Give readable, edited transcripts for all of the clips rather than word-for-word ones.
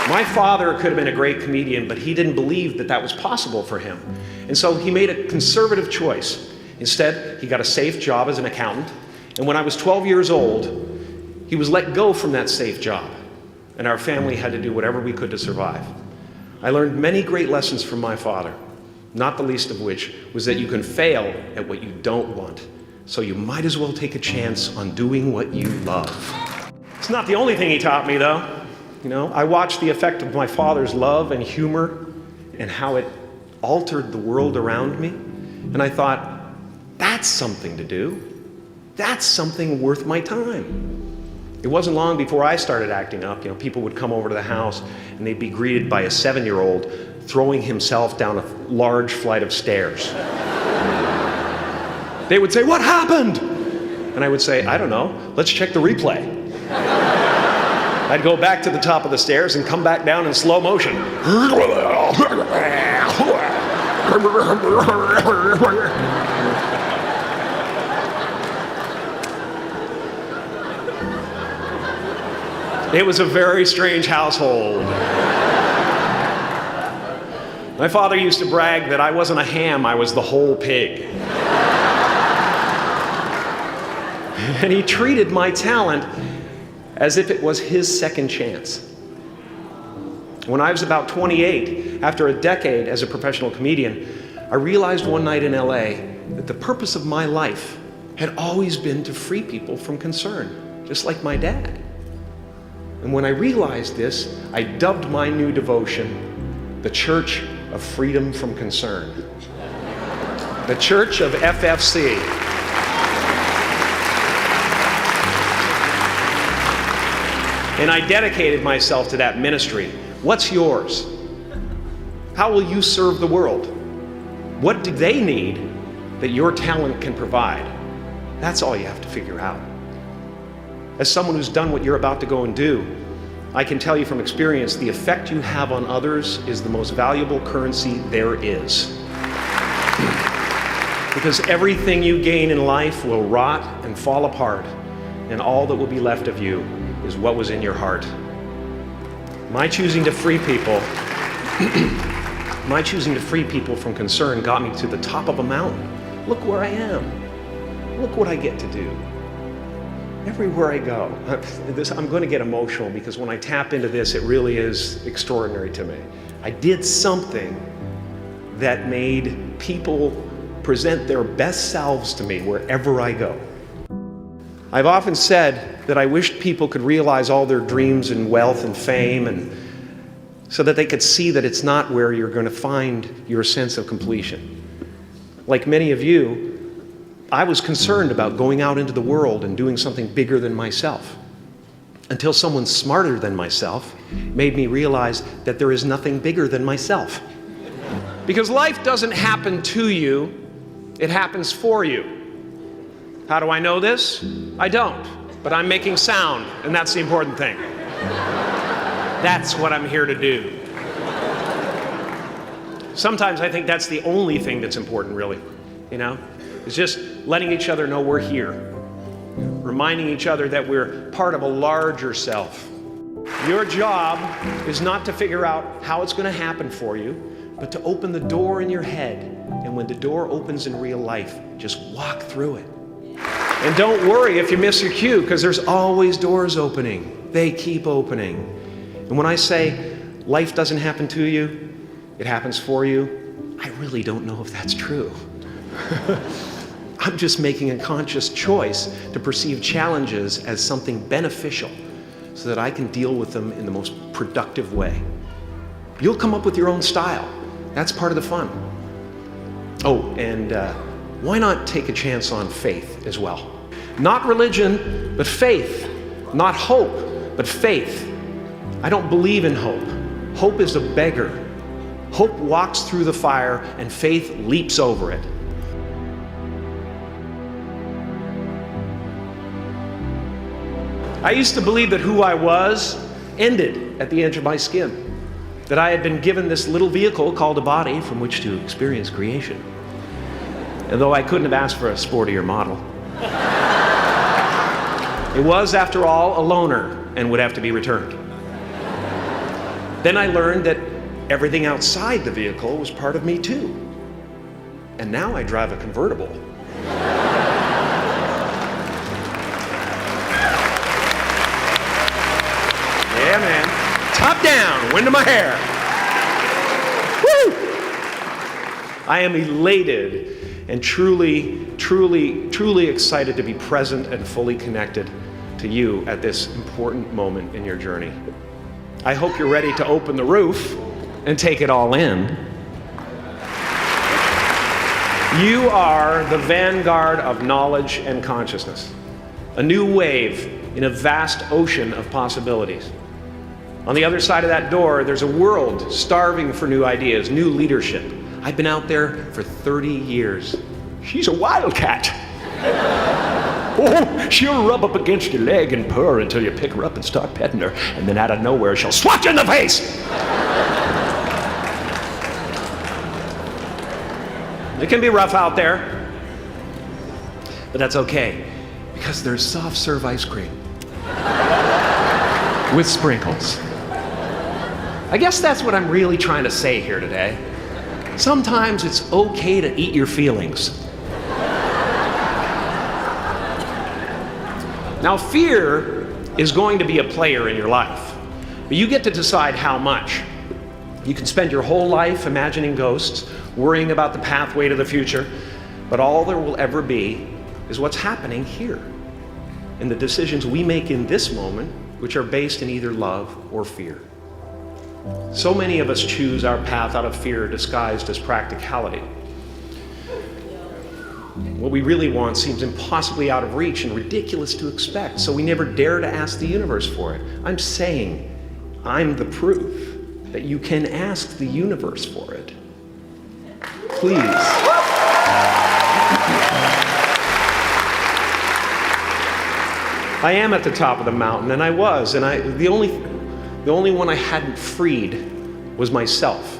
My father could have been a great comedian, but he didn't believe that that was possible for him. And so he made a conservative choice. Instead, he got a safe job as an accountant. And when I was 12 years old, he was let go from that safe job. And our family had to do whatever we could to survive. I learned many great lessons from my father, not the least of which was that you can fail at what you don't want. So you might as well take a chance on doing what you love. It's not the only thing he taught me, though. You know, I watched the effect of my father's love and humor and how it altered the world around me. And I thought, that's something to do. That's something worth my time. It wasn't long before I started acting up. You know, people would come over to the house and they'd be greeted by a 7-year-old throwing himself down a large flight of stairs. They would say, "What happened?" And I would say, "I don't know. Let's check the replay." I'd go back to the top of the stairs and come back down in slow motion. It was a very strange household. My father used to brag that I wasn't a ham, I was the whole pig. And he treated my talent as if it was his second chance. When I was about 28, after a decade as a professional comedian, I realized one night in LA that the purpose of my life had always been to free people from concern, just like my dad. And when I realized this, I dubbed my new devotion the Church of Freedom from Concern. The Church of FFC. And I dedicated myself to that ministry. What's yours? How will you serve the world? What do they need that your talent can provide? That's all you have to figure out. As someone who's done what you're about to go and do, I can tell you from experience, the effect you have on others is the most valuable currency there is. Because everything you gain in life will rot and fall apart, and all that will be left of you is what was in your heart. My choosing to free people from concern got me to the top of a mountain. Look where I am. Look what I get to do. Everywhere I go. I'm going to get emotional because when I tap into this, it really is extraordinary to me. I did something that made people present their best selves to me wherever I go. I've often said that I wished people could realize all their dreams and wealth and fame, and so that they could see that it's not where you're going to find your sense of completion. Like many of you, I was concerned about going out into the world and doing something bigger than myself, until someone smarter than myself made me realize that there is nothing bigger than myself. Because life doesn't happen to you, it happens for you. How do I know this? I don't, but I'm making sound, and that's the important thing. That's what I'm here to do. Sometimes I think that's the only thing that's important, really, you know? It's just letting each other know we're here, reminding each other that we're part of a larger self. Your job is not to figure out how it's going to happen for you, but to open the door in your head, and when the door opens in real life, just walk through it. And don't worry if you miss your cue, because there's always doors opening. They keep opening. And when I say life doesn't happen to you, it happens for you, I really don't know if that's true. I'm just making a conscious choice to perceive challenges as something beneficial so that I can deal with them in the most productive way. You'll come up with your own style. That's part of the fun. Oh, and why not take a chance on faith as well? Not religion, but faith. Not hope, but faith. I don't believe in hope. Hope is a beggar. Hope walks through the fire and faith leaps over it. I used to believe that who I was ended at the edge of my skin. That I had been given this little vehicle called a body from which to experience creation. And though I couldn't have asked for a sportier model, it was, after all, a loaner and would have to be returned. Then I learned that everything outside the vehicle was part of me too. And now I drive a convertible. Yeah, man. Top down, wind in my hair. Woo! I am elated and truly excited to be present and fully connected to you at this important moment in your journey. I hope you're ready to open the roof and take it all in. You are the vanguard of knowledge and consciousness, a new wave in a vast ocean of possibilities. On the other side of that door, there's a world starving for new ideas, new leadership. I've been out there for 30 years. She's a wildcat. Oh, she'll rub up against your leg and purr until you pick her up and start petting her, and then out of nowhere, she'll swat you in the face. It can be rough out there, but that's okay, because there's soft serve ice cream with sprinkles. I guess that's what I'm really trying to say here today. Sometimes it's okay to eat your feelings. Now, fear is going to be a player in your life, but you get to decide how much. You can spend your whole life imagining ghosts, worrying about the pathway to the future, but all there will ever be is what's happening here, and the decisions we make in this moment, which are based in either love or fear. So many of us choose our path out of fear disguised as practicality. What we really want seems impossibly out of reach and ridiculous to expect, so we never dare to ask the universe for it. I'm saying I'm the proof that you can ask the universe for it. Please. I am at the top of the mountain, and I was, and the only one I hadn't freed was myself,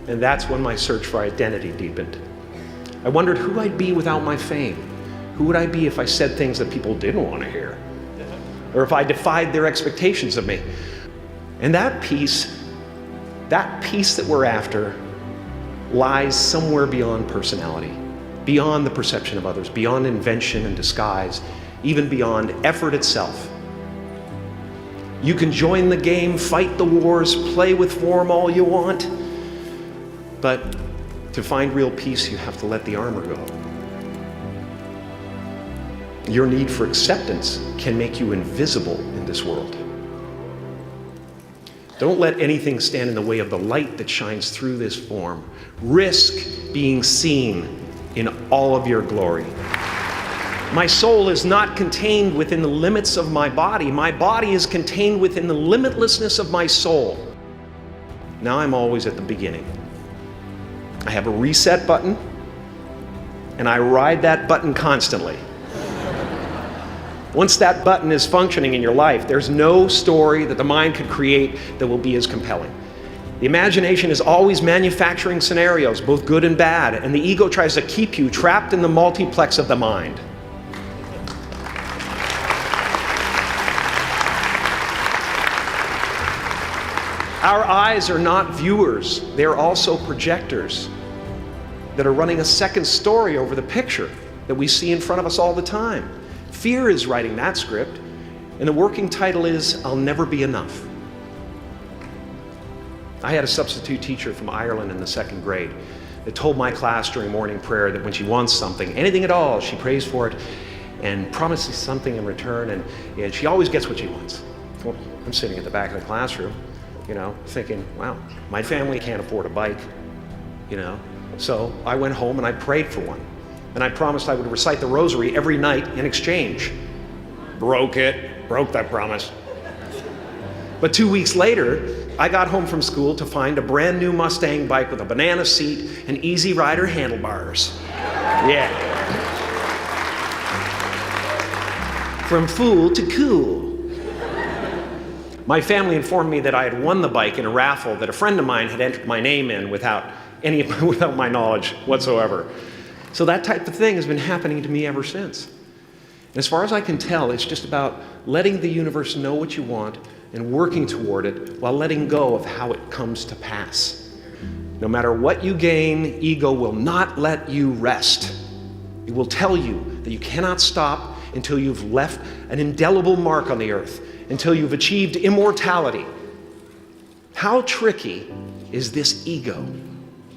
and that's when my search for identity deepened. I wondered who I'd be without my fame. Who would I be if I said things that people didn't want to hear? Or if I defied their expectations of me? And that peace that we're after lies somewhere beyond personality, beyond the perception of others, beyond invention and disguise, even beyond effort itself. You can join the game, fight the wars, play with form all you want, but to find real peace, you have to let the armor go. Your need for acceptance can make you invisible in this world. Don't let anything stand in the way of the light that shines through this form. Risk being seen in all of your glory. My soul is not contained within the limits of my body. My body is contained within the limitlessness of my soul. Now I'm always at the beginning. I have a reset button, and I ride that button constantly. Once that button is functioning in your life, there's no story that the mind could create that will be as compelling. The imagination is always manufacturing scenarios, both good and bad, and the ego tries to keep you trapped in the multiplex of the mind. Our eyes are not viewers, they're also projectors that are running a second story over the picture that we see in front of us all the time. Fear is writing that script, and the working title is, I'll Never Be Enough. I had a substitute teacher from Ireland in the 2nd grade that told my class during morning prayer that when she wants something, anything at all, she prays for it and promises something in return, and she always gets what she wants. Well, I'm sitting at the back of the classroom, thinking, wow, my family can't afford a bike, So I went home and I prayed for one. And I promised I would recite the rosary every night in exchange. Broke that promise. But 2 weeks later, I got home from school to find a brand new Mustang bike with a banana seat and Easy Rider handlebars. Yeah. From fool to cool. My family informed me that I had won the bike in a raffle that a friend of mine had entered my name in without my knowledge whatsoever. So that type of thing has been happening to me ever since. And as far as I can tell, it's just about letting the universe know what you want, and working toward it while letting go of how it comes to pass. No matter what you gain, ego will not let you rest. It will tell you that you cannot stop until you've left an indelible mark on the earth, until you've achieved immortality. How tricky is this ego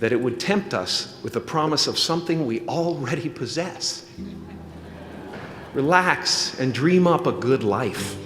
that it would tempt us with the promise of something we already possess? Relax and dream up a good life.